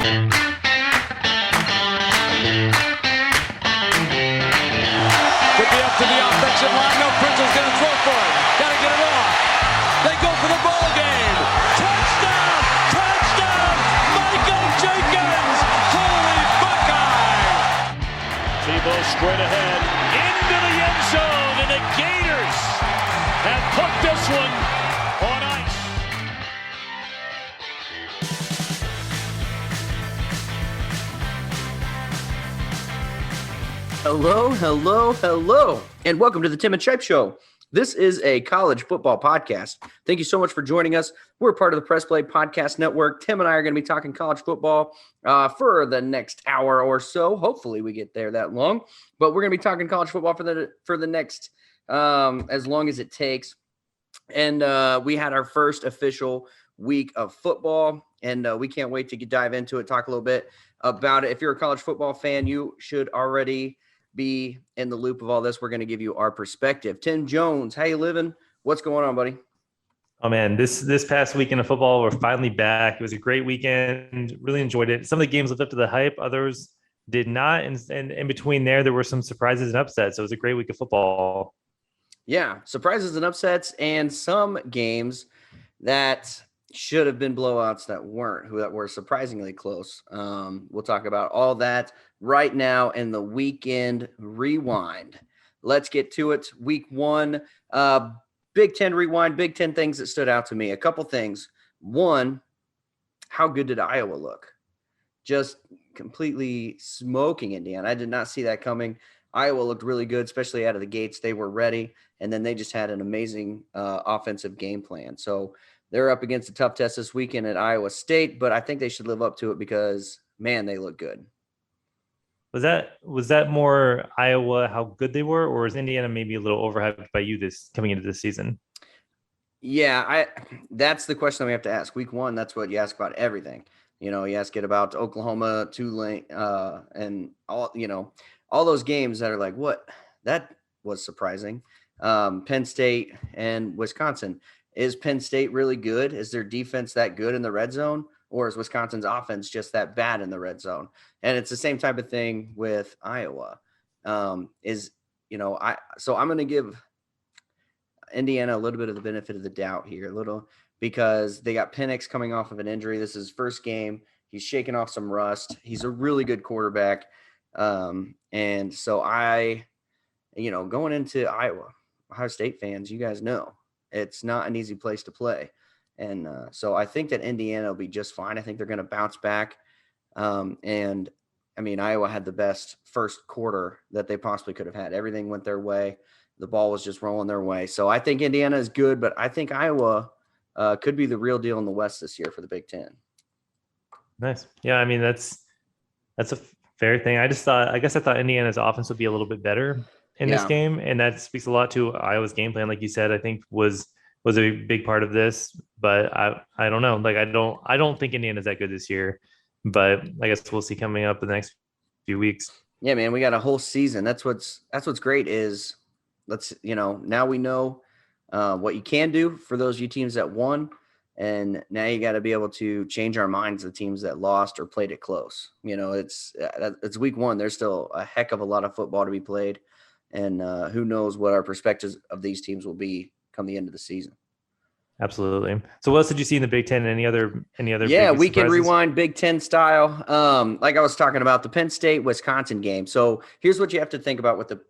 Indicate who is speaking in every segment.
Speaker 1: Could be up to the offensive line. No, Prince's going to throw for it. Got to get it off. They go for the ball game. Touchdown! Touchdown! Michael Jenkins! Holy Buckeye!
Speaker 2: Tebow straight ahead into the end zone, and the Gators have put this one on ice.
Speaker 3: Hello, hello, hello, and welcome to the Tim and Shipe Show. This is a college football podcast. Thank you so much for joining us. We're part of the Press Play Podcast Network. Tim and I are going to be talking college football for the next hour or so. Hopefully we get there that long, but we're going to be talking college football for the next as long as it takes. And we had our first official week of football, and we can't wait to dive into it, talk a little bit about it. If you're a college football fan, you should already be in the loop of all this. We're going to give you our perspective. Tim Jones, how you living? What's going on, buddy?
Speaker 4: Oh man, this past weekend of football, we're finally back. It was a great weekend. Really enjoyed it. Some of the games lived up to the hype, others did not. And in between there were some surprises and upsets. So it was a great week of football.
Speaker 3: Yeah, surprises and upsets, and some games that should have been blowouts that were surprisingly close. We'll talk about all that right now in the weekend rewind. Let's get to it. Week one, Big Ten rewind, Big Ten things that stood out to me. A couple things. One, how good did Iowa look? Just completely smoking Indiana. I did not see that coming. Iowa looked really good, especially out of the gates. They were ready, and then they just had an amazing offensive game plan. So they're up against a tough test this weekend at Iowa State, but I think they should live up to it because, man, they look good.
Speaker 4: Was that more Iowa, how good they were, or is Indiana maybe a little overhyped by you coming into this season?
Speaker 3: Yeah, that's the question that we have to ask. Week one, that's what you ask about everything. You ask it about Oklahoma, Tulane, and all those games that are like, what? That was surprising. Penn State and Wisconsin. Is Penn State really good? Is their defense that good in the red zone? Or is Wisconsin's offense just that bad in the red zone? And it's the same type of thing with Iowa. So I'm going to give Indiana a little bit of the benefit of the doubt here, because they got Penix coming off of an injury. This is his first game. He's shaking off some rust. He's a really good quarterback. And so going into Iowa, Ohio State fans, you guys know, it's not an easy place to play. And so I think that Indiana will be just fine. I think they're going to bounce back. And I mean, Iowa had the best first quarter that they possibly could have had. Everything went their way. The ball was just rolling their way. So I think Indiana is good, but I think Iowa could be the real deal in the West this year for the Big Ten.
Speaker 4: Nice. Yeah, I mean, that's a fair thing. I thought Indiana's offense would be a little bit better in this game, and that speaks a lot to Iowa's game plan. Like you said, I think was a big part of this, but I don't know. Like I don't think Indiana's that good this year, but I guess we'll see coming up in the next few weeks.
Speaker 3: Yeah, man, we got a whole season. That's what's great is now we know what you can do for those U teams that won, and now you got to be able to change our minds the teams that lost or played it close. It's week one. There's still a heck of a lot of football to be played. And who knows what our perspectives of these teams will be come the end of the season.
Speaker 4: Absolutely. So what else did you see in the Big Ten? Any other
Speaker 3: Yeah,
Speaker 4: big
Speaker 3: we can
Speaker 4: surprises?
Speaker 3: rewind Big Ten style. Like I was talking about the Penn State-Wisconsin game. So here's what you have to think about with the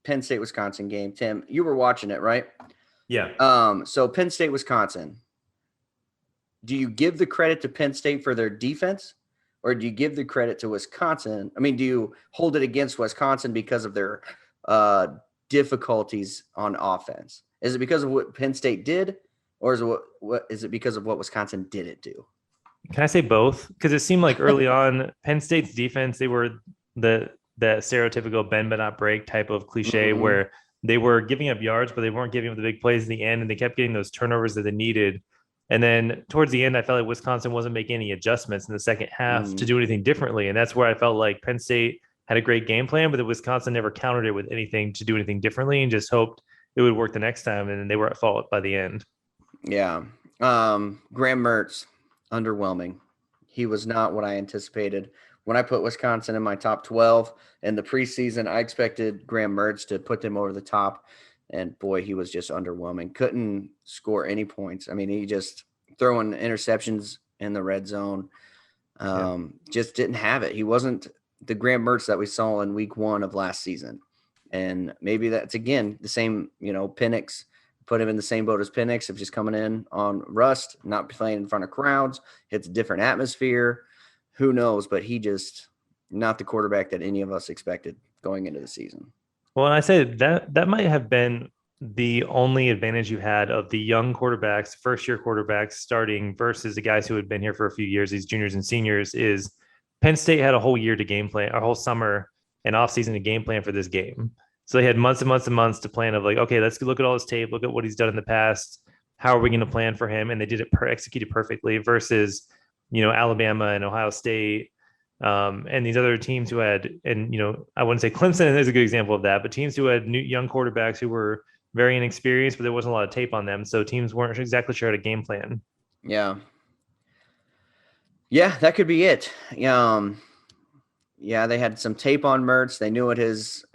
Speaker 3: Penn State-Wisconsin game. Tim, you were watching it, right?
Speaker 4: Yeah.
Speaker 3: So Penn State-Wisconsin, do you give the credit to Penn State for their defense, or do you give the credit to Wisconsin? I mean, do you hold it against Wisconsin because of their difficulties on offense? Is it because of what Penn State did, or is it because of what Wisconsin didn't do?
Speaker 4: Can I say both? Because it seemed like early on, Penn State's defense, they were the stereotypical bend but not break type of cliche, where they were giving up yards, but they weren't giving up the big plays in the end, and they kept getting those turnovers that they needed. And then towards the end, I felt like Wisconsin wasn't making any adjustments in the second half to do anything differently. And that's where I felt like Penn State had a great game plan, but the Wisconsin never countered it with anything to do anything differently and just hoped it would work the next time. And they were at fault by the end.
Speaker 3: Yeah. Graham Mertz, underwhelming. he was not what I anticipated. When I put Wisconsin in my top 12 in the preseason, I expected Graham Mertz to put them over the top. And boy, he was just underwhelming. Couldn't score any points. I mean, he just throwing interceptions in the red zone. Just didn't have it. He wasn't the Graham Mertz that we saw in week 1 of last season. And maybe that's, again, the same, Penix, put him in the same boat as Penix of just coming in on rust, not playing in front of crowds. It's a different atmosphere. Who knows? But he just not the quarterback that any of us expected going into the season.
Speaker 4: Well, and I say that might have been the only advantage you had of the young quarterbacks, first-year quarterbacks starting versus the guys who had been here for a few years, these juniors and seniors, is Penn State had a whole year to game plan, a whole summer and offseason to game plan for this game. So they had months and months and months to plan of like, okay, let's look at all his tape, look at what he's done in the past. How are we going to plan for him? And they did it executed perfectly versus, Alabama and Ohio State and these other teams who had, and, I wouldn't say Clemson is a good example of that, but teams who had new young quarterbacks who were very inexperienced, but there wasn't a lot of tape on them. So teams weren't exactly sure how to game plan.
Speaker 3: Yeah. Yeah, that could be it. Yeah, they had some tape on Mertz. They knew what his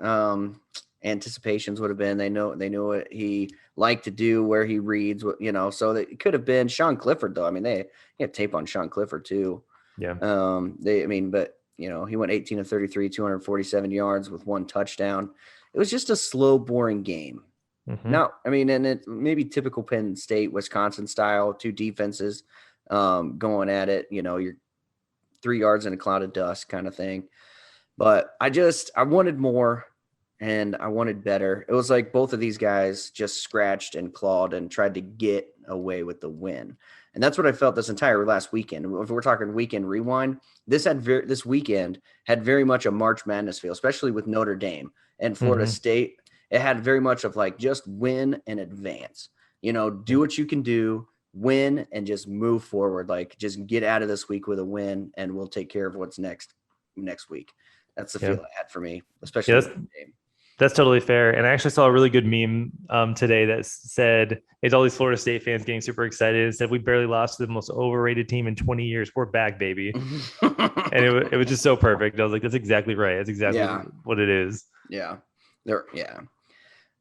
Speaker 3: anticipations would have been. They knew what he liked to do, where he reads, so that it could have been Sean Clifford, though. I mean, they had tape on Sean Clifford too.
Speaker 4: Yeah.
Speaker 3: But he went 18 of 33, 247 yards with 1 touchdown. It was just a slow, boring game.
Speaker 4: Mm-hmm.
Speaker 3: No, and it maybe typical Penn State, Wisconsin style, 2 defenses going at it, you're 3 yards in a cloud of dust kind of thing. But I wanted more and I wanted better. It was like both of these guys just scratched and clawed and tried to get away with the win. And that's what I felt this entire last weekend. If we're talking weekend rewind, this weekend had very much a March Madness feel, especially with Notre Dame and Florida State. It had very much of like just win and advance. Do what you can do, win, and just move forward. Like just get out of this week with a win, and we'll take care of what's next week. That's the feel it had for me, especially with the game.
Speaker 4: That's totally fair. And I actually saw a really good meme today that said, it's all these Florida State fans getting super excited. It said, we barely lost to the most overrated team in 20 years. We're back, baby. And it was just so perfect. I was like, that's exactly right. That's exactly what it is.
Speaker 3: Yeah.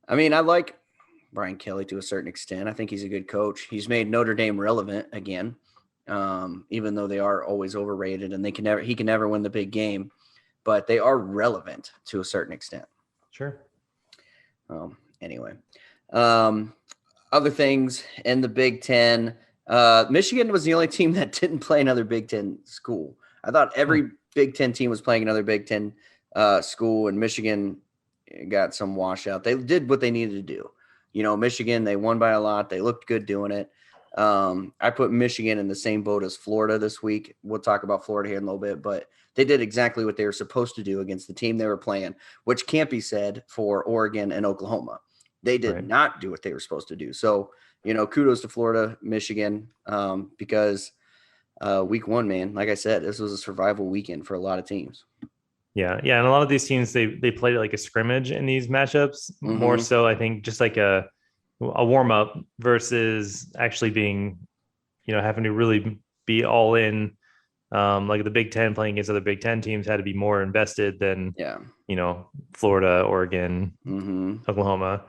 Speaker 3: I mean, I like Brian Kelly to a certain extent. I think he's a good coach. He's made Notre Dame relevant again, even though they are always overrated and he can never win the big game, but they are relevant to a certain extent.
Speaker 4: Sure.
Speaker 3: Anyway, other things in the Big Ten, Michigan was the only team that didn't play another Big Ten school. I thought every Big Ten team was playing another Big Ten school, and Michigan got some washout. They did what they needed to do. Michigan, they won by a lot. They looked good doing it. I put Michigan in the same boat as Florida this week. We'll talk about Florida here in a little bit, but they did exactly what they were supposed to do against the team they were playing, which can't be said for Oregon and Oklahoma. They did not do what they were supposed to do. So, kudos to Florida, Michigan, because week 1, man, like I said, this was a survival weekend for a lot of teams.
Speaker 4: Yeah. And a lot of these teams, they played it like a scrimmage in these matchups, more so, I think, just like a warm-up versus actually being, having to really be all in. Like the Big Ten playing against other Big Ten teams had to be more invested than, Florida, Oregon, Oklahoma.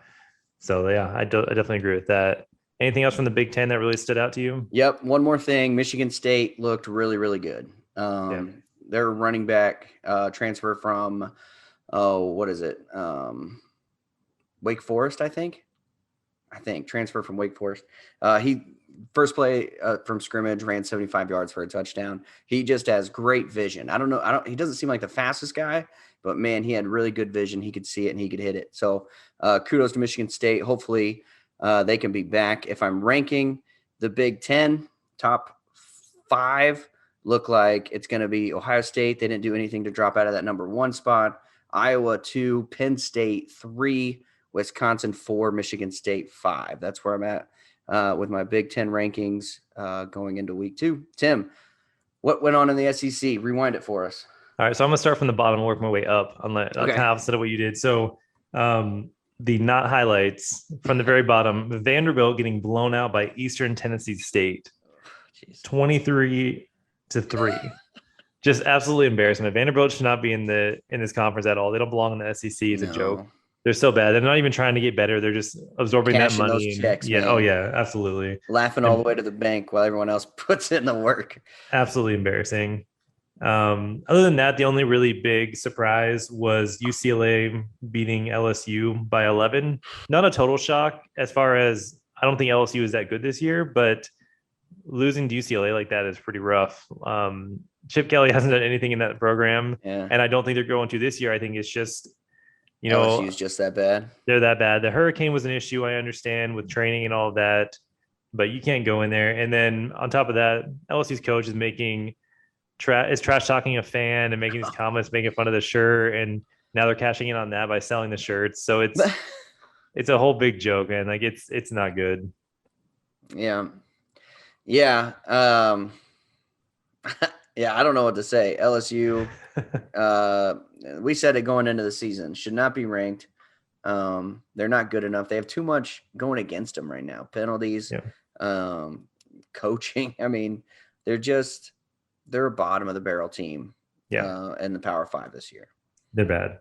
Speaker 4: So, I definitely agree with that. Anything else from the Big Ten that really stood out to you?
Speaker 3: Yep. One more thing. Michigan State looked really, really good. Their running back transfer from, Wake Forest, I think transfer from Wake Forest. He first play from scrimmage ran 75 yards for a touchdown. He just has great vision. He doesn't seem like the fastest guy, but man, he had really good vision. He could see it and he could hit it. So kudos to Michigan State. Hopefully they can be back. If I'm ranking the Big Ten, top 5 look like it's going to be Ohio State. They didn't do anything to drop out of that number 1 spot. Iowa 2, Penn State 3, Wisconsin 4, Michigan State 5. That's where I'm at with my Big Ten rankings going into week 2. Tim, what went on in the SEC? Rewind it for us.
Speaker 4: All right, so I'm going to start from the bottom and work my way up on the kind of opposite of what you did. So the not highlights from the very bottom, Vanderbilt getting blown out by Eastern Tennessee State. 23-14. to 3. Just absolutely embarrassment. Vanderbilt should not be in this conference at all. They don't belong in the SEC. It's a joke. They're so bad. They're not even trying to get better. They're just absorbing that
Speaker 3: Cashing
Speaker 4: money.
Speaker 3: those checks,
Speaker 4: yeah.
Speaker 3: man.
Speaker 4: Oh yeah, absolutely.
Speaker 3: Laughing all the way to the bank while everyone else puts in the work.
Speaker 4: Absolutely embarrassing. Other than that, the only really big surprise was UCLA beating LSU by 11. Not a total shock as far as I don't think LSU is that good this year, but losing to UCLA like that is pretty rough. Chip Kelly hasn't done anything in that program, and I don't think they're going to this year. I think it's just,
Speaker 3: LSU is just that bad.
Speaker 4: They're that bad. The hurricane was an issue, I understand, with training and all of that, but you can't go in there. And then on top of that, LSU's coach is making trash talking a fan and making these comments, making fun of the shirt, and now they're cashing in on that by selling the shirts. So it's a whole big joke, and like it's not good.
Speaker 3: Yeah. Yeah. Yeah, I don't know what to say. LSU, we said it going into the season, should not be ranked. They're not good enough. They have too much going against them right now. Penalties, coaching. I mean, they're a bottom of the barrel team. In the Power 5 this year. They're
Speaker 4: bad.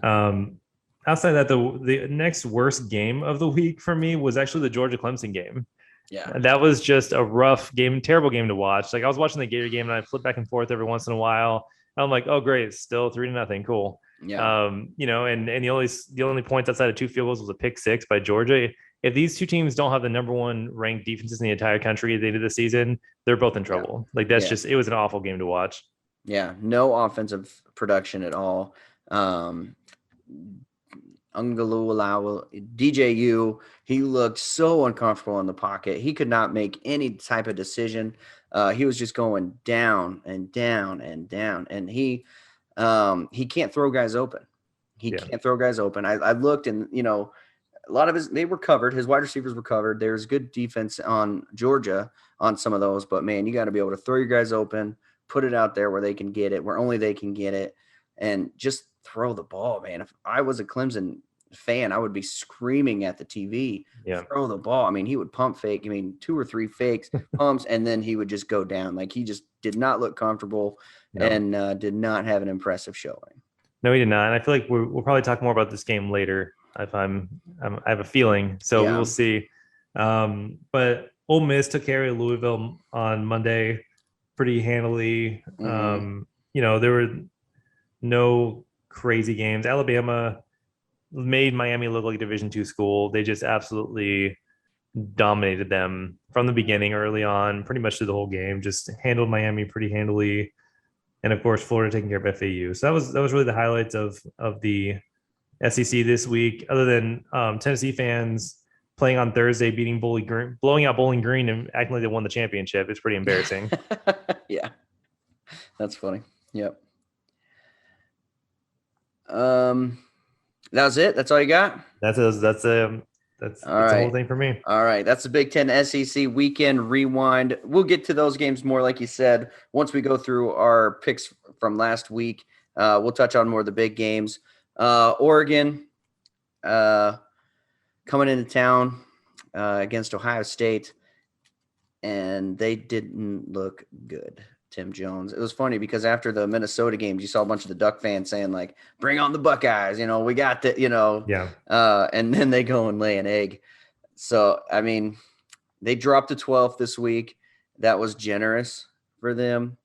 Speaker 4: Outside of that, the next worst game of the week for me was actually the Georgia Clemson game.
Speaker 3: Yeah,
Speaker 4: that was just a rough game, terrible game to watch. Like I was watching the Gator game and I flip back and forth every once in a while. I'm like, oh great, it's still 3-0, cool.
Speaker 3: Yeah.
Speaker 4: And the only points outside of 2 field goals was a pick 6 by Georgia. If these two teams don't have the number 1 ranked defenses in the entire country at the end of the season, they're both in trouble. Like that's just, it was an awful game to watch.
Speaker 3: Yeah, no offensive production at all. DJU, he looked so uncomfortable in the pocket. He could not make any type of decision. He was just going down and down and down, and he can't throw guys open. He can't throw guys open. I looked, and a lot of they were covered. His wide receivers were covered. There's good defense on Georgia on some of those, but man, you got to be able to throw your guys open, put it out there where they can get it, where only they can get it, and just throw the ball, man. If I was a Clemson fan, I would be screaming at the TV, throw the ball. I mean, he would pump fake. I mean, 2 or 3 fakes, pumps, and then he would just go down. Like he just did not look comfortable and did not have an impressive showing.
Speaker 4: No, he did not. And I feel like we'll probably talk more about this game later. If I have a feeling, so we will see. But Ole Miss took care of Louisville on Monday pretty handily.
Speaker 3: Mm-hmm.
Speaker 4: There were no crazy games. Alabama made Miami look like a Division II school. They just absolutely dominated them from the beginning, early on, pretty much through the whole game. Just handled Miami pretty handily, and of course, Florida taking care of FAU. So that was really the highlights of the SEC this week. Other than Tennessee fans playing on Thursday, blowing out Bowling Green, and acting like they won the championship. It's pretty embarrassing.
Speaker 3: Yeah, that's funny. Yep. That was it. That's all you got.
Speaker 4: That's the whole thing for me.
Speaker 3: All right, that's the Big Ten SEC weekend rewind. We'll get to those games more, like you said, once we go through our picks from last week. We'll touch on more of the big games. Oregon coming into town against Ohio State, and they didn't look good. Tim Jones. It was funny because after the Minnesota games, you saw a bunch of the Duck fans saying like, bring on the Buckeyes, we got the, and then they go and lay an egg. So, I mean, they dropped to 12th this week. That was generous for them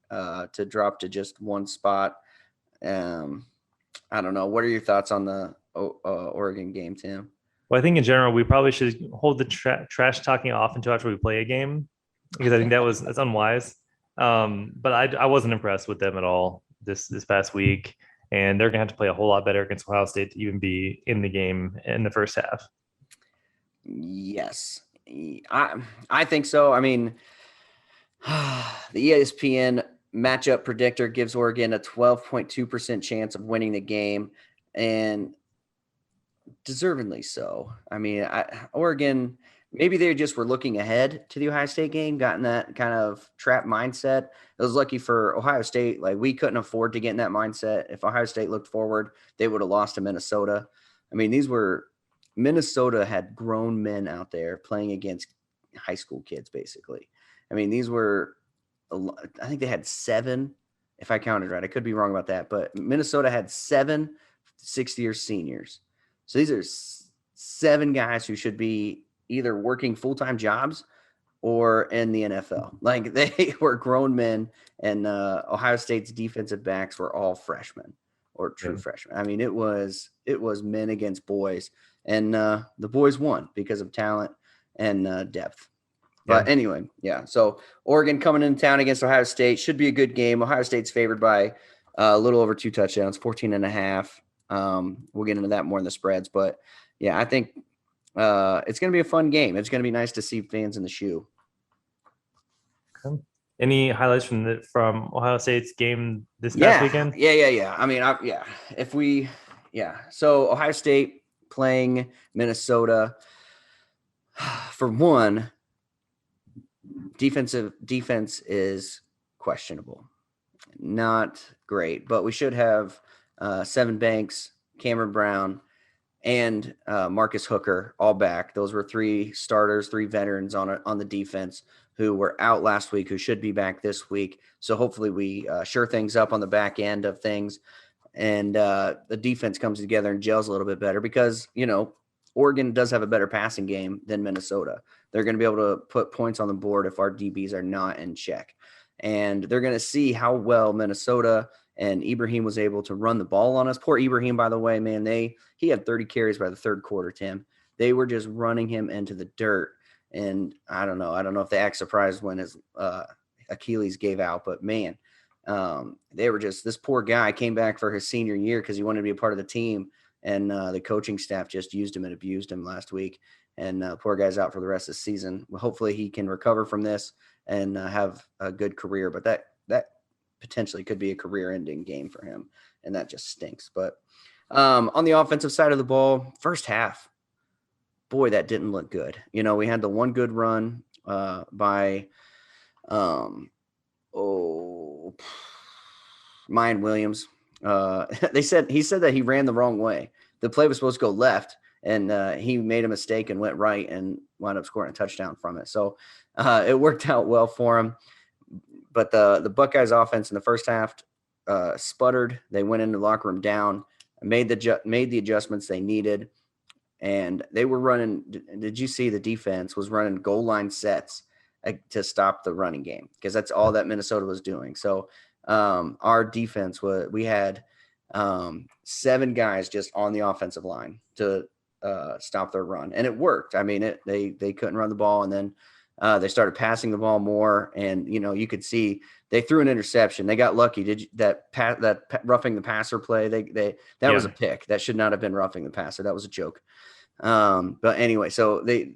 Speaker 3: to drop to just 1 spot. I don't know. What are your thoughts on the Oregon game, Tim?
Speaker 4: Well, I think in general, we probably should hold the trash talking off until after we play a game, because I think that's unwise. But I wasn't impressed with them at all this past week, and they're gonna have to play a whole lot better against Ohio State to even be in the game in the first half.
Speaker 3: Yes, I think so. I mean, the ESPN matchup predictor gives Oregon a 12.2% chance of winning the game, and deservedly so. I mean, Oregon. Maybe they just were looking ahead to the Ohio State game, gotten that kind of trap mindset. It was lucky for Ohio State. Like, we couldn't afford to get in that mindset. If Ohio State looked forward, they would have lost to Minnesota. I mean, Minnesota had grown men out there playing against high school kids, basically. I mean, these were I think they had 7, if I counted right. I could be wrong about that, but Minnesota had 7 6-year seniors. So these are 7 guys who should be either working full-time jobs or in the NFL. Like, they were grown men, and Ohio State's defensive backs were all freshmen or true freshmen. I mean, it was men against boys, and the boys won because of talent and depth. But anyway, yeah. So Oregon coming into town against Ohio State should be a good game. Ohio State's favored by a little over 2 touchdowns, 14.5. We'll get into that more in the spreads, but yeah, I think it's going to be a fun game. It's going to be nice to see fans in the shoe.
Speaker 4: Okay. Any highlights from Ohio State's game this past weekend?
Speaker 3: Yeah. I mean, So Ohio State playing Minnesota. For one, defense is questionable, not great, but we should have Seven Banks, Cameron Brown, and Marcus Hooker all back. Those were 3 starters, 3 veterans on the defense who were out last week, who should be back this week. So hopefully we sure things up on the back end of things, and the defense comes together and gels a little bit better because, Oregon does have a better passing game than Minnesota. They're going to be able to put points on the board if our DBs are not in check. And they're going to see how well Minnesota and Ibrahim was able to run the ball on us. Poor Ibrahim, by the way, man, he had 30 carries by the third quarter, Tim. They were just running him into the dirt. And I don't know if they act surprised when his Achilles gave out, but man, they were just, this poor guy came back for his senior year because he wanted to be a part of the team. And the coaching staff just used him and abused him last week. And poor guy's out for the rest of the season. Well, hopefully he can recover from this and have a good career. But that potentially could be a career-ending game for him, and that just stinks. But on the offensive side of the ball, first half, boy, that didn't look good. We had the one good run by Mayan Williams. He said that he ran the wrong way. The play was supposed to go left, and he made a mistake and went right and wound up scoring a touchdown from it. So it worked out well for him. But the Buckeyes offense in the first half sputtered. They went into the locker room down, made the adjustments they needed, and they were running. Did you see the defense was running goal line sets to stop the running game? Because that's all that Minnesota was doing. So our defense we had 7 guys just on the offensive line to stop their run, and it worked. I mean, they couldn't run the ball, and then they started passing the ball more, and you could see they threw an interception. They got lucky. That roughing the passer play? That was a pick. That should not have been roughing the passer. That was a joke. But anyway, so they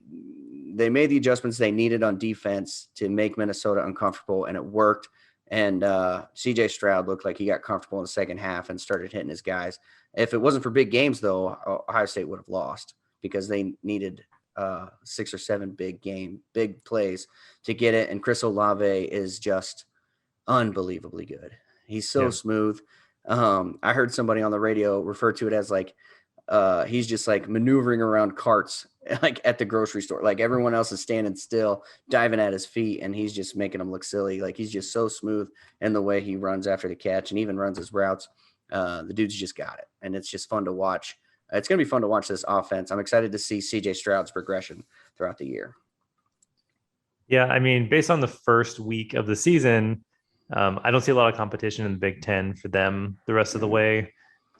Speaker 3: made the adjustments they needed on defense to make Minnesota uncomfortable, and it worked. And C.J. Stroud looked like he got comfortable in the second half and started hitting his guys. If it wasn't for big games, though, Ohio State would have lost because they needed 6 or 7 big plays to get it. And Chris Olave is just unbelievably good. He's so smooth. I heard somebody on the radio refer to it as like he's just like maneuvering around carts like at the grocery store. Like everyone else is standing still, diving at his feet, and he's just making them look silly. Like he's just so smooth in the way he runs after the catch and even runs his routes. The dude's just got it, and it's just fun to watch. It's going to be fun to watch this offense. I'm excited to see C.J. Stroud's progression throughout the year.
Speaker 4: Yeah, I mean, based on the first week of the season, I don't see a lot of competition in the Big Ten for them the rest of the way,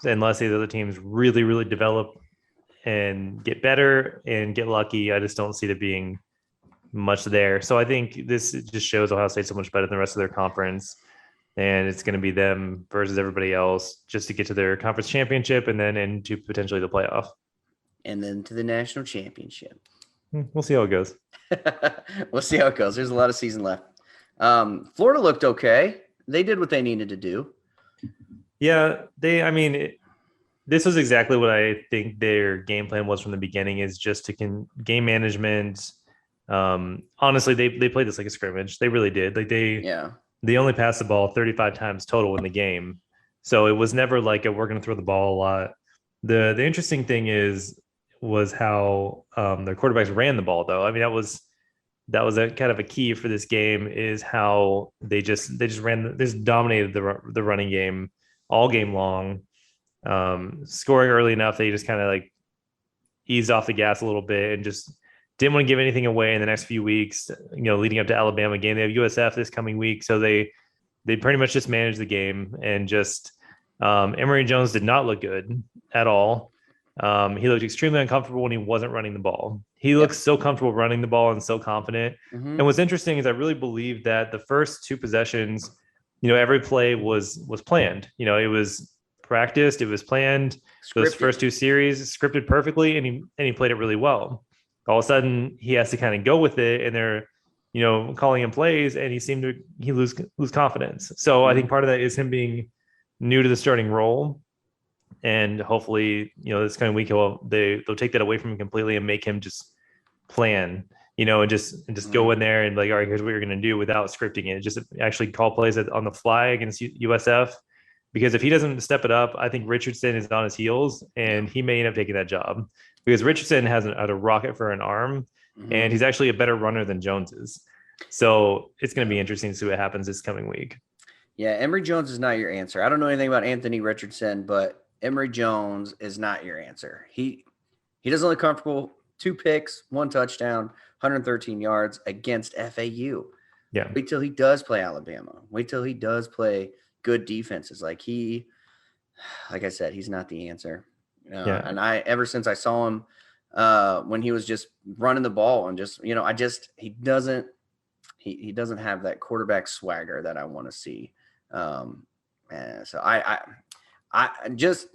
Speaker 4: unless these other teams really, really develop and get better and get lucky. I just don't see there being much there. So I think this just shows Ohio State so much better than the rest of their conference. And it's going to be them versus everybody else just to get to their conference championship and then into potentially the playoff.
Speaker 3: And then to the national championship.
Speaker 4: We'll see how it goes.
Speaker 3: We'll see how it goes. There's a lot of season left. Florida looked okay. They did what they needed to do.
Speaker 4: Yeah, this was exactly what I think their game plan was from the beginning, is just to game management. Honestly, they played this like a scrimmage. They really did. They only passed the ball 35 times total in the game. So it was never like we're going to throw the ball a lot. The interesting thing was how their quarterbacks ran the ball, though. I mean, that was that was a kind of a key for this game, is how they just dominated the running game all game long, scoring early enough that you just kind of like eased off the gas a little bit and just didn't want to give anything away in the next few weeks, leading up to Alabama game. They have USF this coming week. So they pretty much just managed the game, and just Emory Jones did not look good at all. He looked extremely uncomfortable when he wasn't running the ball. He looks so comfortable running the ball and so confident.
Speaker 3: Mm-hmm.
Speaker 4: And what's interesting is I really believe that the first two possessions, every play was planned. It was practiced, it was planned. Those first two series scripted perfectly, and he played it really well. All of a sudden, he has to kind of go with it, and they're calling him plays, and he lose confidence. So I think part of that is him being new to the starting role. And hopefully, this kind of week they'll take that away from him completely and make him just plan, and just go in there and like, all right, here's what you're going to do, without scripting it. Just actually call plays on the fly against USF, because if he doesn't step it up, I think Richardson is on his heels, and he may end up taking that job, because Richardson has a rocket for an arm, and he's actually a better runner than Jones is. So it's going to be interesting to see what happens this coming week.
Speaker 3: Yeah, Emory Jones is not your answer. I don't know anything about Anthony Richardson, but Emory Jones is not your answer. He doesn't look comfortable. 2 picks, 1 touchdown, 113 yards against FAU.
Speaker 4: Yeah.
Speaker 3: Wait till he does play Alabama. Wait till he does play good defenses. Like I said, he's not the answer. And ever since I saw him when he was just running the ball and just, he doesn't have that quarterback swagger that I want to see. So I just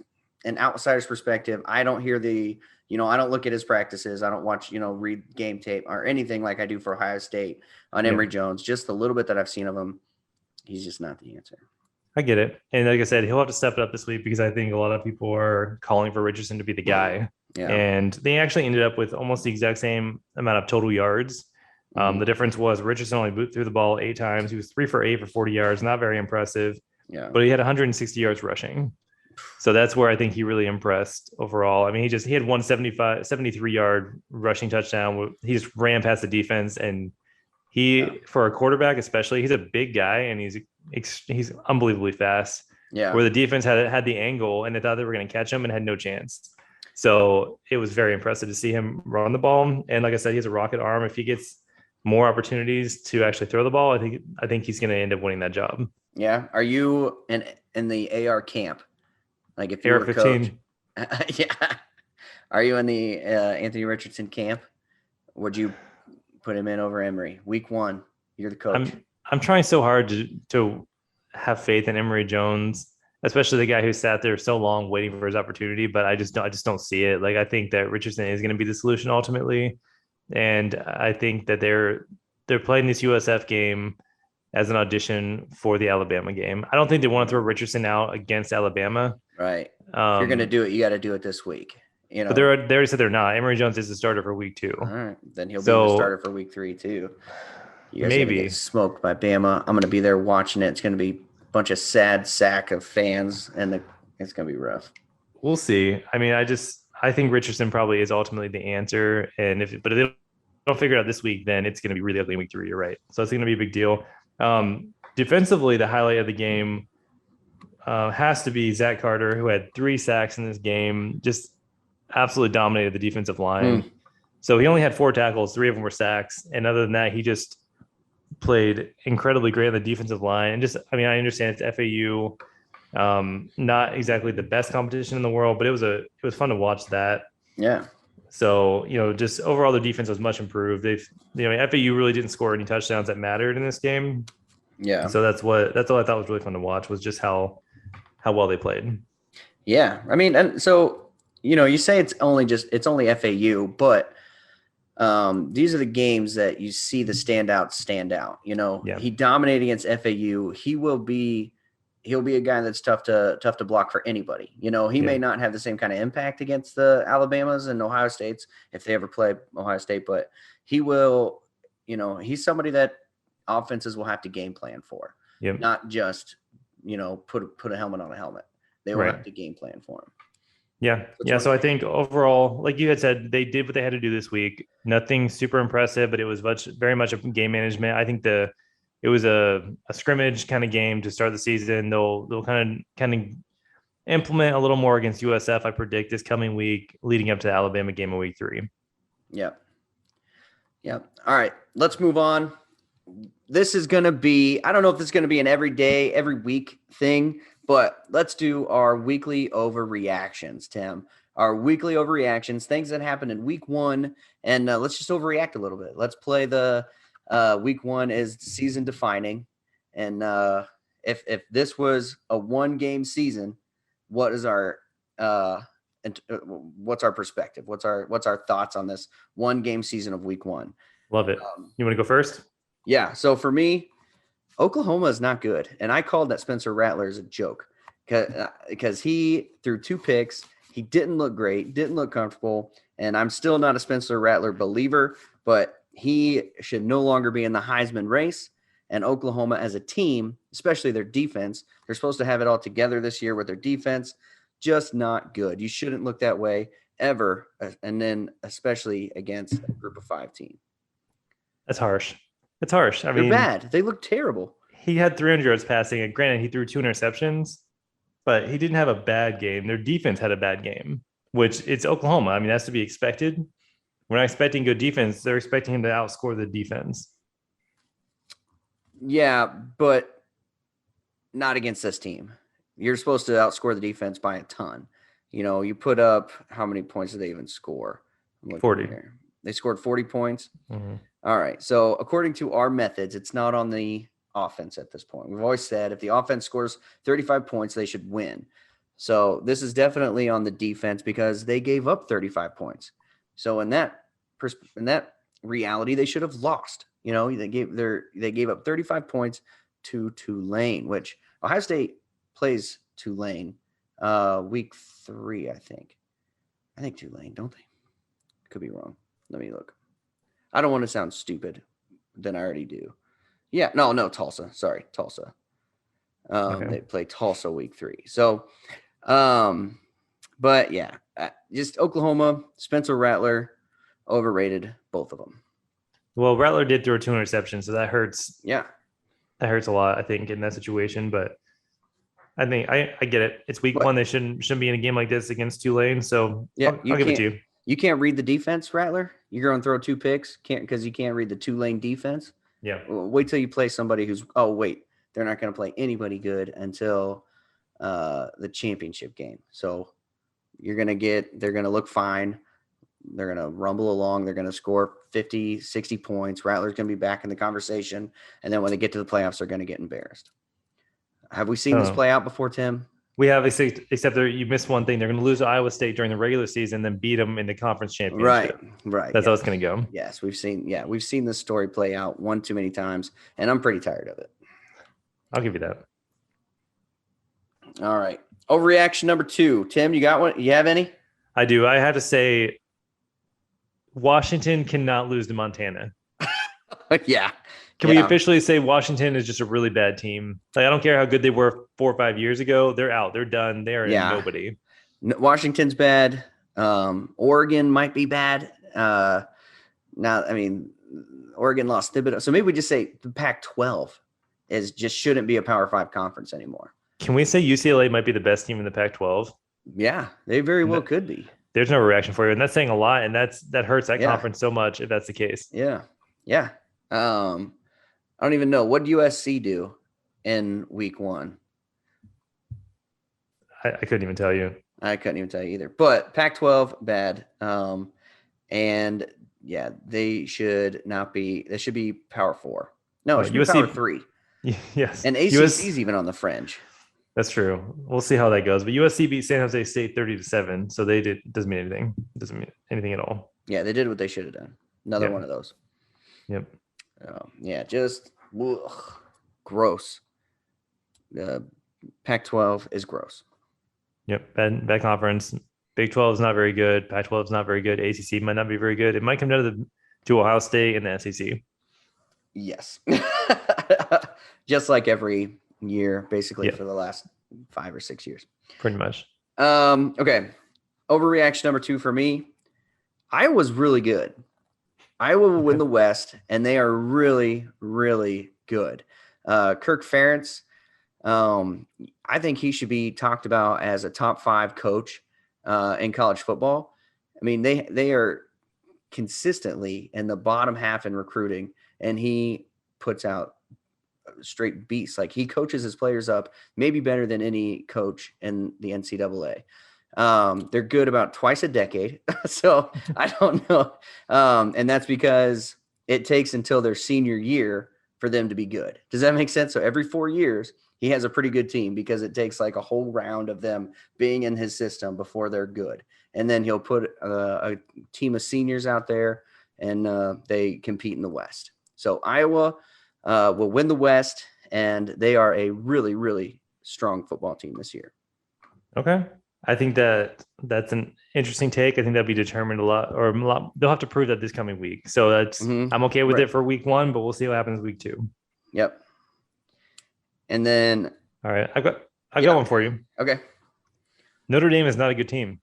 Speaker 3: an outsider's perspective, I don't hear I don't look at his practices. I don't watch, read game tape or anything like I do for Ohio State on Emory Jones. Just a little bit that I've seen of him, he's just not the answer.
Speaker 4: I get it. And like I said, he'll have to step it up this week, because I think a lot of people are calling for Richardson to be the guy.
Speaker 3: Yeah.
Speaker 4: And they actually ended up with almost the exact same amount of total yards. The difference was Richardson only threw the ball 8 times. He was 3 for 8 for 40 yards. Not very impressive.
Speaker 3: Yeah.
Speaker 4: But he had 160 yards rushing. So that's where I think he really impressed overall. I mean, he had 73-yard rushing touchdown. He just ran past the defense, and for a quarterback especially, he's a big guy, and he's unbelievably fast.
Speaker 3: Yeah.
Speaker 4: Where the defense had the angle, and they thought they were going to catch him and had no chance. So it was very impressive to see him run the ball. And like I said, he has a rocket arm. If he gets more opportunities to actually throw the ball, I think he's going to end up winning that job.
Speaker 3: Yeah. Are you in the AR camp? Like if you're AR-15? Yeah. Are you in the Anthony Richardson camp? Would you put him in over Emory? Week 1, you're the coach.
Speaker 4: I'm trying so hard to have faith in Emory Jones, especially the guy who sat there so long waiting for his opportunity. But I just don't see it. Like, I think that Richardson is going to be the solution ultimately, and I think that they're playing this USF game as an audition for the Alabama game. I don't think they want to throw Richardson out against Alabama.
Speaker 3: Right. If you're going to do it, you got to do it this week.
Speaker 4: But they already said they're not. Emory Jones is the starter for week 2.
Speaker 3: All right. Then he'll be the starter for week 3 too. You guys
Speaker 4: maybe
Speaker 3: get smoked by Bama. I'm going to be there watching it. It's going to be a bunch of sad sack of fans, and it's going to be rough.
Speaker 4: We'll see. I mean, I think Richardson probably is ultimately the answer. And if they don't figure it out this week, then it's going to be really ugly in week 3. You're right. So it's going to be a big deal. Defensively, the highlight of the game has to be Zach Carter, who had 3 sacks in this game, just absolutely dominated the defensive line. So he only had 4 tackles, 3 of them were sacks. And other than that, he just played incredibly great on the defensive line. And I understand it's FAU, not exactly the best competition in the world, but it was fun to watch that.
Speaker 3: Yeah.
Speaker 4: So, just overall the defense was much improved. FAU really didn't score any touchdowns that mattered in this game.
Speaker 3: Yeah.
Speaker 4: So that's all I thought was really fun to watch, was just how well they played.
Speaker 3: Yeah. I mean, and so, you say it's only FAU, but these are the games that you see the standouts stand out. He dominated against FAU. He'll be a guy that's tough to block for anybody. He may not have the same kind of impact against the Alabamas and Ohio States if they ever play Ohio State, but he will, he's somebody that offenses will have to game plan for, not just, put a helmet on a helmet. They will have to game plan for him.
Speaker 4: Yeah. Yeah. So I think overall, like you had said, they did what they had to do this week. Nothing super impressive, but it was very much a game management. I think it was a scrimmage kind of game to start the season. They'll kind of implement a little more against USF, I predict, this coming week, leading up to the Alabama game of week 3.
Speaker 3: Yep. Yep. All right. Let's move on. This is going to be, I don't know if this is going to be an every day, every week thing, but let's do our weekly overreactions, Tim. Our weekly overreactions, things that happened in week 1, and let's just overreact a little bit. Let's play the week 1 is season defining. And if this was a 1-game season, what is our what's our perspective? What's our thoughts on this 1-game season of week 1?
Speaker 4: Love it. You want to go first?
Speaker 3: Yeah. So for me, Oklahoma is not good. And I called that Spencer Rattler as a joke because he threw 2 picks. He didn't look great, didn't look comfortable. And I'm still not a Spencer Rattler believer, but he should no longer be in the Heisman race. And Oklahoma as a team, especially their defense, they're supposed to have it all together this year with their defense. Just not good. You shouldn't look that way ever. And then especially against a group of 5 team.
Speaker 4: That's harsh. It's harsh. I mean,
Speaker 3: they're bad. They look terrible.
Speaker 4: He had 300 yards passing, and granted, he threw 2 interceptions, but he didn't have a bad game. Their defense had a bad game, which it's Oklahoma. I mean, that's to be expected. We're not expecting good defense. They're expecting him to outscore the defense.
Speaker 3: Yeah, but not against this team. You're supposed to outscore the defense by a ton. You know, you put up, how many points did they even score?
Speaker 4: 40.
Speaker 3: Here. They scored 40 points.
Speaker 4: Mm-hmm.
Speaker 3: All right. So according to our methods, it's not on the offense at this point. We've always said if the offense scores 35 points, they should win. So this is definitely on the defense because they gave up 35 points. So in that reality, they should have lost. You know, they gave up 35 points to Tulane, which Ohio State plays Tulane week 3, I think. I think Tulane, don't they? Could be wrong. Let me look. I don't want to sound stupid. Then I already do. Yeah, no, Tulsa. Sorry, Tulsa.
Speaker 4: Okay.
Speaker 3: They play Tulsa week 3. So, but yeah, just Oklahoma, Spencer Rattler, overrated, both of them.
Speaker 4: Well, Rattler did throw 2 interceptions, so that hurts.
Speaker 3: Yeah.
Speaker 4: That hurts a lot, I think, in that situation. But I think I get it. It's week 1. They shouldn't be in a game like this against Tulane. So yeah, I'll give it to you.
Speaker 3: You can't read the defense, Rattler. You're going to throw 2 picks, because you can't read the Tulane defense.
Speaker 4: Yeah.
Speaker 3: Wait till you play somebody who's. Oh wait, they're not going to play anybody good until the championship game. So they're going to look fine. They're going to rumble along. They're going to score 50, 60 points. Rattler's going to be back in the conversation. And then when they get to the playoffs, they're going to get embarrassed. Have we seen this play out before, Tim?
Speaker 4: We have, except you missed one thing. They're going to lose to Iowa State during the regular season, then beat them in the conference championship.
Speaker 3: Right.
Speaker 4: That's how it's going to go.
Speaker 3: Yes, we've seen this story play out one too many times, and I'm pretty tired of it.
Speaker 4: I'll give you that.
Speaker 3: All right. Overreaction number 2. Tim, you got one? You have any?
Speaker 4: I do. I have to say, Washington cannot lose to Montana.
Speaker 3: Yeah.
Speaker 4: Can we officially say Washington is just a really bad team? Like, I don't care how good they were 4 or 5 years ago. They're out. They're done. They are nobody.
Speaker 3: Washington's bad. Oregon might be bad. Now, I mean, Oregon lost Thibodeau. So maybe we just say the Pac-12 just shouldn't be a Power 5 conference anymore.
Speaker 4: Can we say UCLA might be the best team in the Pac-12?
Speaker 3: Yeah, they very well could be.
Speaker 4: There's no reaction for you. And that's saying a lot. And that hurts that conference so much if that's the case.
Speaker 3: Yeah. Yeah. I don't even know. What did USC do in week 1?
Speaker 4: I couldn't even tell you.
Speaker 3: I couldn't even tell you either. But Pac-12, bad. And yeah, they should not be. They should be Power 4. No, it should be Power 3.
Speaker 4: Yes.
Speaker 3: And ACC's even on the fringe.
Speaker 4: That's true. We'll see how that goes. But USC beat San Jose State 30-7. So doesn't mean anything. Doesn't mean anything at all.
Speaker 3: Yeah, they did what they should have done. Another one of those.
Speaker 4: Yep.
Speaker 3: Yeah, just gross. Pac-12 is gross.
Speaker 4: Yep, bad conference. Big 12 is not very good. Pac-12 is not very good. ACC might not be very good. It might come down to Ohio State and the SEC.
Speaker 3: Yes. Just like every year, basically, for the last 5 or 6 years.
Speaker 4: Pretty much.
Speaker 3: Okay. overreaction number 2 for me. Iowa's really good. Iowa will win the West, and they are really, really good. Kirk Ferentz, I think he should be talked about as a top 5 coach in college football. I mean, they are consistently in the bottom half in recruiting, and he puts out straight beasts. Like, he coaches his players up maybe better than any coach in the NCAA. They're good about twice a decade. So I don't know. And that's because it takes until their senior year for them to be good. Does that make sense? So every 4 years, he has a pretty good team because it takes like a whole round of them being in his system before they're good. And then he'll put a team of seniors out there, and they compete in the West. So Iowa will win the West, and they are a really, really strong football team this year.
Speaker 4: Okay. I think that's an interesting take. I think that'll be determined a lot. They'll have to prove that this coming week. So that's I'm okay with it for week 1, but we'll see what happens week 2.
Speaker 3: Yep. And then,
Speaker 4: all right, I got one for you.
Speaker 3: Okay.
Speaker 4: Notre Dame is not a good team.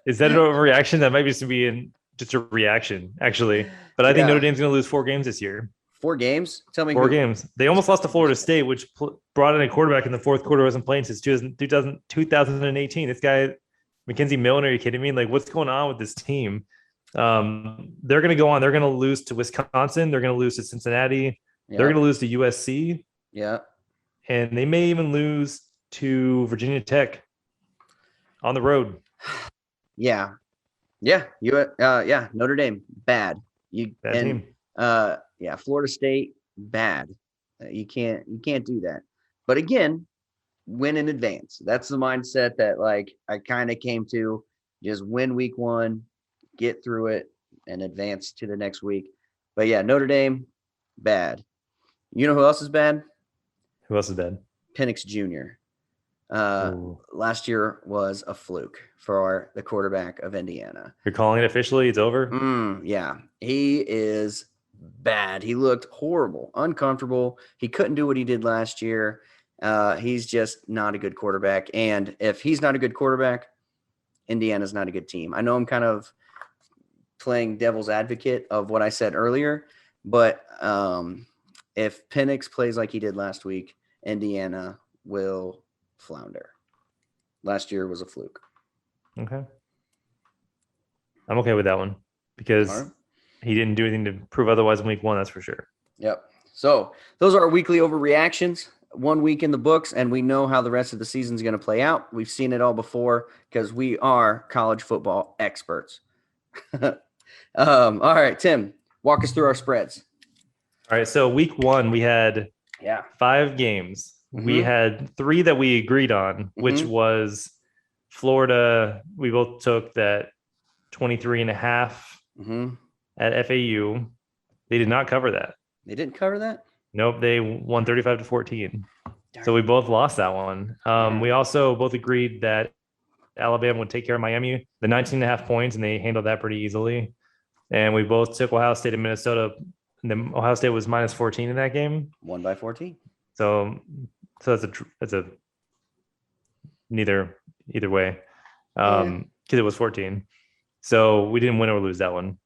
Speaker 4: Is that an overreaction? That might just be just a reaction, actually. But I think Notre Dame's going to lose 4 games this year.
Speaker 3: 4 games? Tell me.
Speaker 4: 4 games. They almost lost to Florida State, which brought in a quarterback in the fourth quarter, wasn't playing since 2018. This guy, Mackenzie Milner, are you kidding me? Like, what's going on with this team? They're going to go on. They're going to lose to Wisconsin. They're going to lose to Cincinnati. Yeah. They're going to lose to USC.
Speaker 3: Yeah.
Speaker 4: And they may even lose to Virginia Tech on the road.
Speaker 3: Yeah. Yeah. Notre Dame, bad.
Speaker 4: Bad team.
Speaker 3: Florida State, bad. You can't do that. But again, win in advance. That's the mindset that, like, I kind of came to. Just win week 1, get through it, and advance to the next week. But yeah, Notre Dame, bad. You know who else is bad?
Speaker 4: Who else is bad?
Speaker 3: Penix Jr. Last year was a fluke for the quarterback of Indiana.
Speaker 4: You're calling it officially? It's over?
Speaker 3: Yeah. He is bad. He looked horrible, uncomfortable. He couldn't do what he did last year. He's just not a good quarterback. And if he's not a good quarterback, Indiana's not a good team. I know I'm kind of playing devil's advocate of what I said earlier, but if Penix plays like he did last week, Indiana will flounder. Last year was a fluke.
Speaker 4: Okay. I'm okay with that one because he didn't do anything to prove otherwise in week 1, that's for sure.
Speaker 3: Yep. So those are our weekly overreactions. 1 week in the books, and we know how the rest of the season is going to play out. We've seen it all before because we are college football experts. All right, Tim, walk us through our spreads.
Speaker 4: All right, so week 1, we had 5 games. We had 3 that we agreed on, which was Florida. We both took that 23.5 at FAU. They did not cover that.
Speaker 3: They didn't cover that?
Speaker 4: Nope, they won 35-14. So we both lost that one. We also both agreed that Alabama would take care of Miami, the 19.5 points, and they handled that pretty easily. And we both took Ohio State and Minnesota. And then Ohio State was minus 14 in that game.
Speaker 3: Won by 14.
Speaker 4: So that's a either way, because it was 14. So we didn't win or lose that one.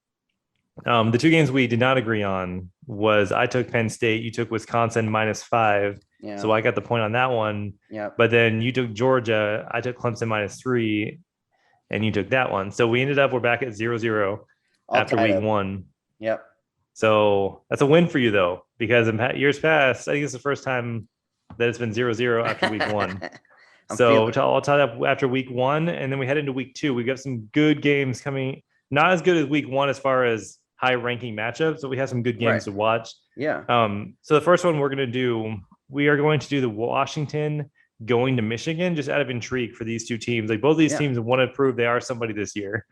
Speaker 4: The 2 games we did not agree on was I took Penn State, you took Wisconsin -5. Yeah. So I got the point on that one.
Speaker 3: Yeah.
Speaker 4: But then you took Georgia, I took Clemson -3, and you took that one. So we ended up, we're back at 0-0 after week 1.
Speaker 3: Yep.
Speaker 4: So that's a win for you though, because in years past, I think it's the first time that it's been 0-0 after week 1. So I'll tie up after week 1, and then we head into week 2. We got some good games coming. Not as good as week 1 as far as high-ranking matchups, but we have some good games to watch.
Speaker 3: Yeah.
Speaker 4: So the first one we are going to do the Washington going to Michigan, just out of intrigue for these 2 teams. Like, both of these teams want to prove they are somebody this year.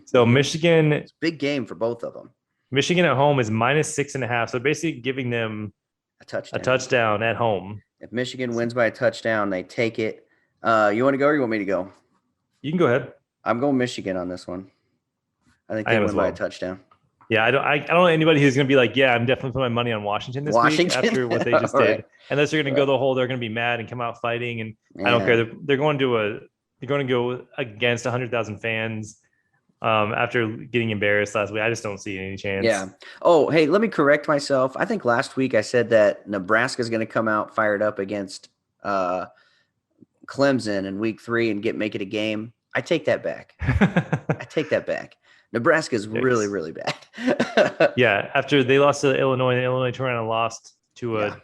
Speaker 4: So Michigan,
Speaker 3: it's a big game for both of them.
Speaker 4: Michigan at home is -6.5. So basically giving them a touchdown at home.
Speaker 3: If Michigan wins by a touchdown, they take it. You want to go or you want me to go?
Speaker 4: You can go ahead.
Speaker 3: I'm going Michigan on this one. I think they win by a touchdown.
Speaker 4: Yeah, I don't know anybody who's going to be like, yeah, I'm definitely putting my money on Washington this week after what they just did. Unless they're going to go the whole, they're going to be mad and come out fighting. And I don't care. They're going to you're going to go against 100,000 fans after getting embarrassed last week. I just don't see any chance.
Speaker 3: Yeah. Oh, hey, let me correct myself. I think last week I said that Nebraska is going to come out fired up against Clemson in week 3 and make it a game. I take that back. I take that back. Nebraska is really, really bad.
Speaker 4: Yeah. After they lost to Illinois, and Illinois turned around and lost to a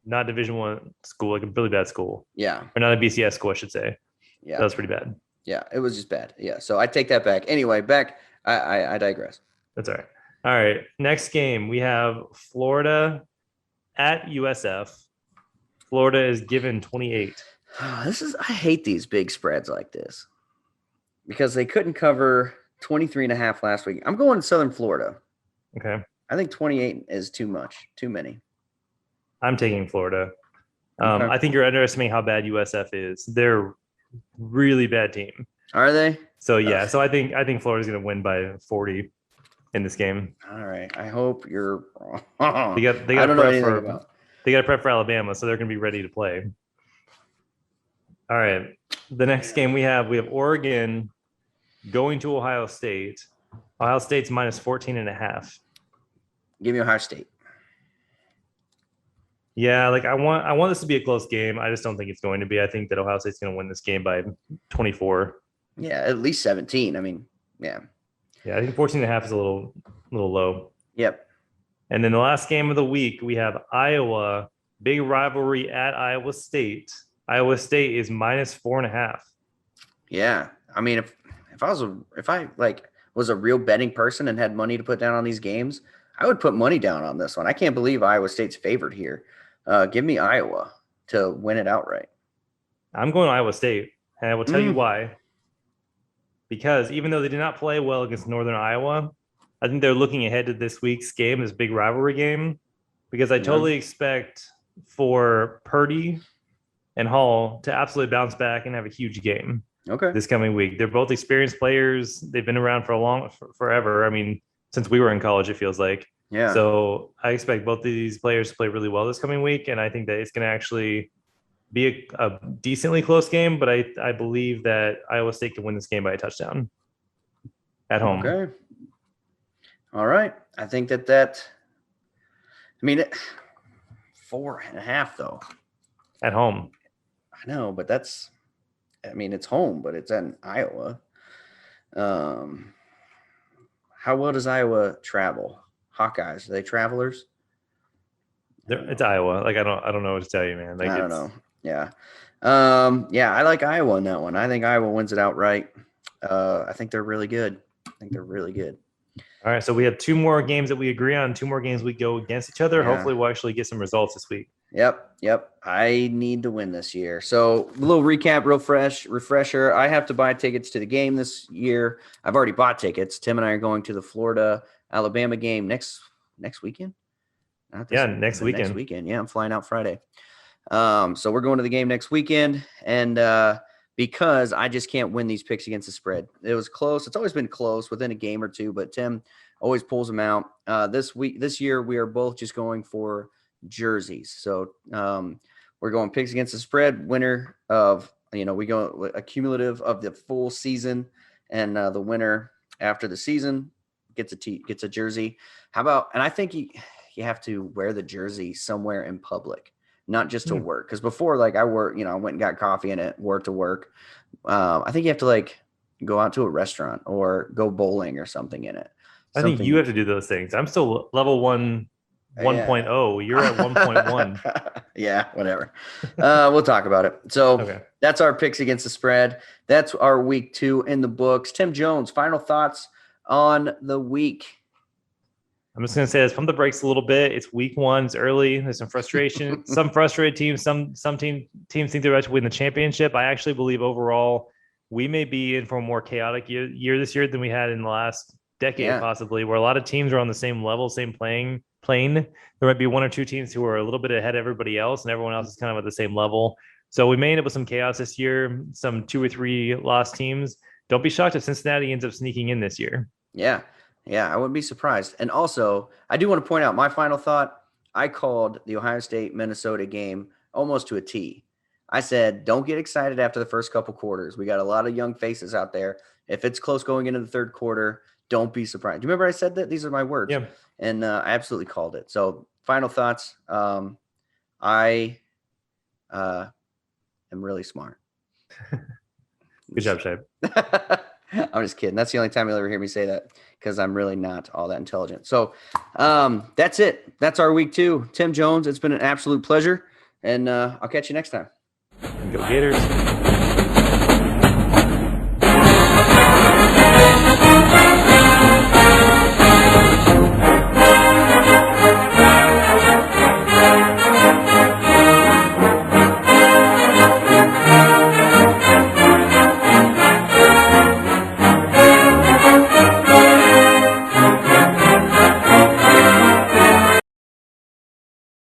Speaker 4: not Division I school, like a really bad school.
Speaker 3: Yeah.
Speaker 4: Or not a BCS school, I should say.
Speaker 3: Yeah.
Speaker 4: That was pretty bad.
Speaker 3: Yeah. It was just bad. Yeah. So I take that back. Anyway, back. I digress.
Speaker 4: That's all right. All right. Next game, we have Florida at USF. Florida is given 28.
Speaker 3: I hate these big spreads like this because they couldn't cover 23.5 last week. I'm going to Southern Florida.
Speaker 4: Okay.
Speaker 3: I think 28 is too much, too many.
Speaker 4: I'm taking Florida.
Speaker 3: Okay.
Speaker 4: I think you're underestimating how bad USF is. They're a really bad team.
Speaker 3: Are they?
Speaker 4: So yeah, so I think Florida's going to win by 40 in this game.
Speaker 3: All right. I hope you're wrong.
Speaker 4: They got
Speaker 3: I don't know anything about.
Speaker 4: They got to prep for Alabama, so they're going to be ready to play. All right. The next game we have Oregon going to Ohio State. Ohio State's minus 14.5.
Speaker 3: Give me Ohio State.
Speaker 4: Yeah, like I want this to be a close game. I just don't think it's going to be. I think that Ohio State's going to win this game by 24.
Speaker 3: Yeah, at least 17. I mean, yeah.
Speaker 4: Yeah, I think 14.5 is a little low.
Speaker 3: Yep.
Speaker 4: And then the last game of the week, we have Iowa, big rivalry at Iowa State. Iowa State is minus 4.5.
Speaker 3: Yeah. I mean, if I was a real betting person and had money to put down on these games, I would put money down on this one. I can't believe Iowa State's favored here. Give me Iowa to win it outright.
Speaker 4: I'm going to Iowa State, and I will tell you why. Because even though they did not play well against Northern Iowa, I think they're looking ahead to this week's game, this big rivalry game, because I totally expect for Purdy and Hall to absolutely bounce back and have a huge game this coming week. They're both experienced players. They've been around for forever. I mean, since we were in college, it feels like.
Speaker 3: Yeah.
Speaker 4: So I expect both of these players to play really well this coming week, and I think that it's going to actually be a decently close game, but I believe that Iowa State can win this game by a touchdown at home.
Speaker 3: Okay. All right. I think I mean, 4.5 though.
Speaker 4: At home.
Speaker 3: I know, but it's home, but it's in Iowa. How well does Iowa travel? Hawkeyes, are they travelers?
Speaker 4: It's Iowa. Like I don't know what to tell you, man. Like
Speaker 3: I don't know. Yeah. Yeah, I like Iowa in that one. I think Iowa wins it outright. I think they're really good.
Speaker 4: All right, so we have 2 more games that we agree on, 2 more games we go against each other.
Speaker 3: Yeah.
Speaker 4: Hopefully we'll actually get some results this week.
Speaker 3: Yep. I need to win this year. So a little recap, refresher. I have to buy tickets to the game this year. I've already bought tickets. Tim and I are going to the Florida-Alabama game next weekend.
Speaker 4: Next weekend.
Speaker 3: Next weekend. Yeah, I'm flying out Friday. So we're going to the game next weekend. And because I just can't win these picks against the spread. It was close. It's always been close within a game or two, but Tim always pulls them out. This year, we are both just going for jerseys. So we're going picks against the spread, winner of, we go a cumulative of the full season, and the winner after the season gets a jersey. How about, and I think you have to wear the jersey somewhere in public, not just to work. Because before, like I went and got coffee in it, wore to work. I think you have to go out to a restaurant or go bowling or something in it.
Speaker 4: I think you have to do those things. I'm still level 1.0. You're at 1.1.
Speaker 3: Yeah, whatever. We'll talk about it. So That's our picks against the spread. That's our week 2 in the books. Tim Jones, final thoughts on the week.
Speaker 4: I'm just going to say let's pump the brakes a little bit. It's week 1. It's early. There's some frustration. Some frustrated teams. Some teams think they're about to win the championship. I actually believe overall we may be in for a more chaotic year this year than we had in the last decade, possibly, where a lot of teams are on the same level, same plane. There might be 1 or 2 teams who are a little bit ahead of everybody else, and everyone else is kind of at the same level. So we may end up with some chaos this year, some 2 or 3 lost teams. Don't be shocked if Cincinnati ends up sneaking in this year.
Speaker 3: Yeah, I wouldn't be surprised. And also, I do want to point out my final thought. I called the Ohio State-Minnesota game almost to a T. I said, don't get excited after the first couple quarters. We got a lot of young faces out there. If it's close going into the third quarter, don't be surprised. Do you remember I said that? These are my words.
Speaker 4: Yeah.
Speaker 3: And I absolutely called it. So final thoughts. I am really smart.
Speaker 4: Good job, Shipe.
Speaker 3: I'm just kidding. That's the only time you'll ever hear me say that because I'm really not all that intelligent. So that's it. That's our week 2. Tim Jones, it's been an absolute pleasure. And I'll catch you next time.
Speaker 4: Go Gators.